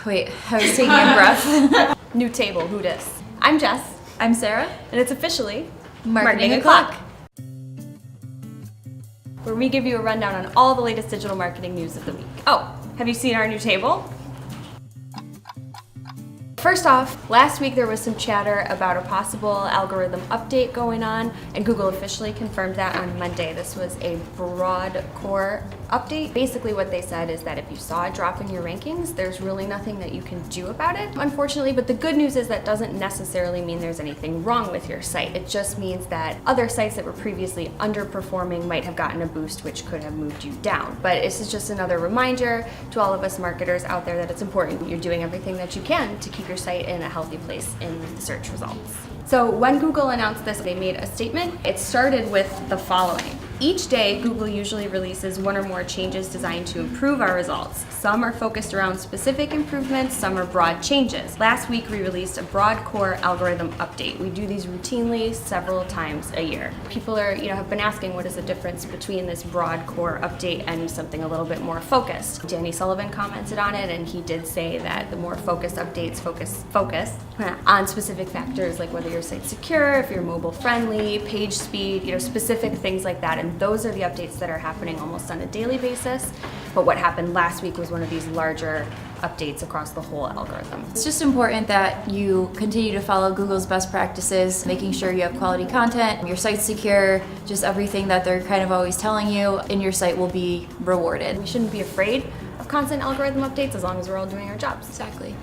Wait, I was taking a breath. New table, who dis? I'm Jess. I'm Sarah. And it's officially Marketing O'Clock, where we give you a rundown on all the latest digital marketing news of the week. Oh, have you seen our new table? First off, last week there was some chatter about a possible algorithm update going on, and Google officially confirmed that on Monday. This was a broad core update. Basically what they said is that if you saw a drop in your rankings, there's really nothing that you can do about it, unfortunately. But the good news is that doesn't necessarily mean there's anything wrong with your site. It just means that other sites that were previously underperforming might have gotten a boost, which could have moved you down. But this is just another reminder to all of us marketers out there that it's important you're doing everything that you can to keep your site in a healthy place in the search results. So when Google announced this, they made a statement. It started with the following. Each day, Google usually releases one or more changes designed to improve our results. Some are focused around specific improvements, some are broad changes. Last week, we released a broad core algorithm update. We do these routinely several times a year. People have been asking what is the difference between this broad core update and something a little bit more focused. Danny Sullivan commented on it, and he did say that the more focused updates focus on specific factors like whether your site's secure, if you're mobile friendly, page speed, specific things like that. And those are the updates that are happening almost on a daily basis. But what happened last week was one of these larger updates across the whole algorithm. It's just important that you continue to follow Google's best practices, making sure you have quality content, your site's secure, just everything that they're kind of always telling you, and your site will be rewarded. We shouldn't be afraid of constant algorithm updates as long as we're all doing our jobs. Exactly.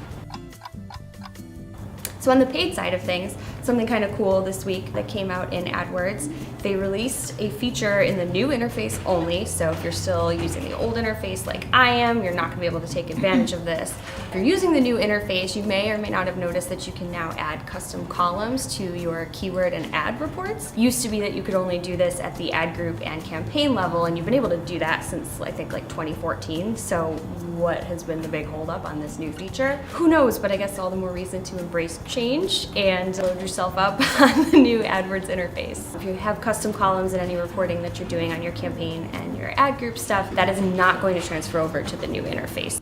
So on the paid side of things, something kind of cool this week that came out in AdWords, they released a feature in the new interface only. So if you're still using the old interface like I am, you're not going to be able to take advantage of this. If you're using the new interface, you may or may not have noticed that you can now add custom columns to your keyword and ad reports. It used to be that you could only do this at the ad group and campaign level, and you've been able to do that since I think like 2014. So what has been the big holdup on this new feature? Who knows, but I guess all the more reason to embrace change and load yourself up on the new AdWords interface. If you have custom columns in any reporting that you're doing on your campaign and your ad group stuff, that is not going to transfer over to the new interface.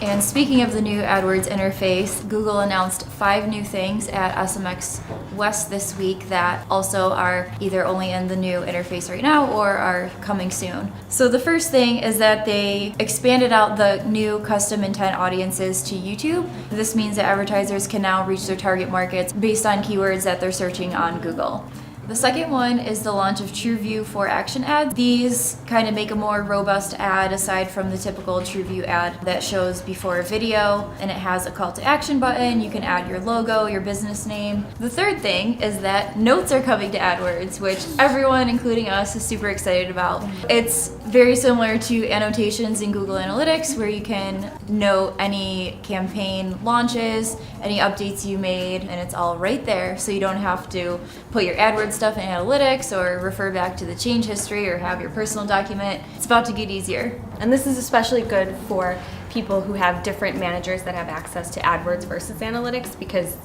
And speaking of the new AdWords interface, Google announced 5 new things at SMX West this week that also are either only in the new interface right now or are coming soon. So the first thing is that they expanded out the new custom intent audiences to YouTube. This means that advertisers can now reach their target markets based on keywords that they're searching on Google. The second one is the launch of TrueView for action ads. These kind of make a more robust ad aside from the typical TrueView ad that shows before a video, and it has a call to action button. You can add your logo, your business name. The third thing is that notes are coming to AdWords, which everyone, including us, is super excited about. It's very similar to annotations in Google Analytics, where you can note any campaign launches, any updates you made, and it's all right there, so you don't have to put your AdWords stuff in analytics or refer back to the change history or have your personal document. It's about to get easier. And this is especially good for people who have different managers that have access to AdWords versus analytics, because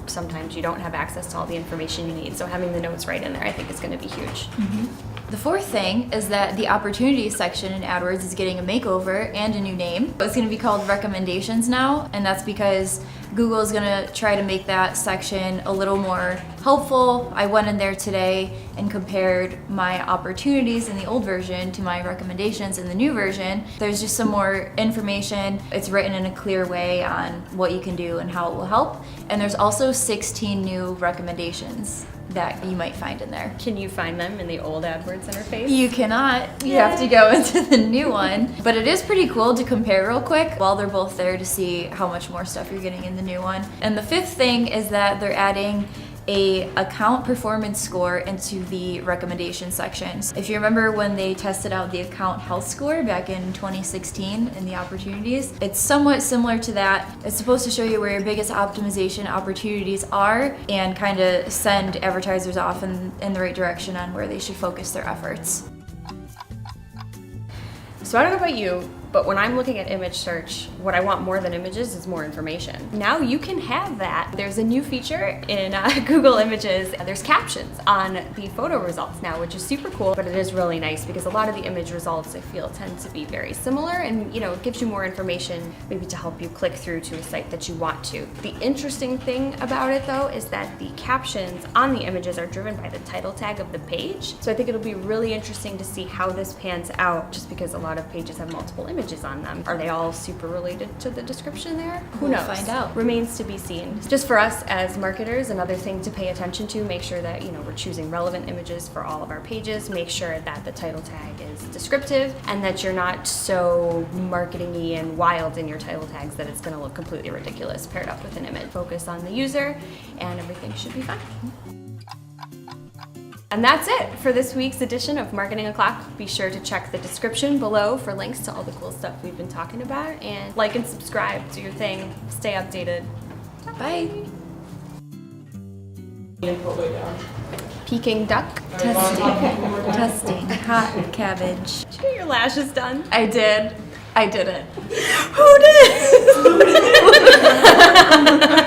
sometimes you don't have access to all the information you need. So having the notes right in there, I think, is going to be huge. The fourth thing is that the opportunities section in AdWords is getting a makeover and a new name. It's going to be called recommendations now, and that's because Google is going to try to make that section a little more helpful. I went in there today and compared my opportunities in the old version to my recommendations in the new version. There's just some more information. It's written in a clear way on what you can do and how it will help. And there's also 16 new recommendations that you might find in there. Can you find them in the old AdWords interface? You cannot. You have to go into the new one. But it is pretty cool to compare real quick while they're both there to see how much more stuff you're getting in the new one. And the fifth thing is that they're adding a account performance score into the recommendation sections. If you remember when they tested out the account health score back in 2016 in the opportunities, it's somewhat similar to that. It's supposed to show you where your biggest optimization opportunities are and kind of send advertisers off in the right direction on where they should focus their efforts. So I don't know about you, But when I'm looking at image search, what I want more than images is more information. Now you can have that. There's a new feature in Google Images. There's captions on the photo results now, which is super cool, but it is really nice because a lot of the image results I feel tend to be very similar, and it gives you more information maybe to help you click through to a site that you want to. The interesting thing about it though is that the captions on the images are driven by the title tag of the page. So I think it'll be really interesting to see how this pans out, just because a lot of pages have multiple images on them. Are they all super related to the description there? Who knows? We'll find out. Remains to be seen. Just for us as marketers, another thing to pay attention to, make sure that we're choosing relevant images for all of our pages, make sure that the title tag is descriptive and that you're not so marketing-y and wild in your title tags that it's going to look completely ridiculous paired up with an image. Focus on the user and everything should be fine. And that's it for this week's edition of Marketing O'Clock. Be sure to check the description below for links to all the cool stuff we've been talking about, and like and subscribe, do your thing, stay updated. Bye. Peking duck. Testing. Hot cabbage. Did you get your lashes done? I did. I did it. Who did?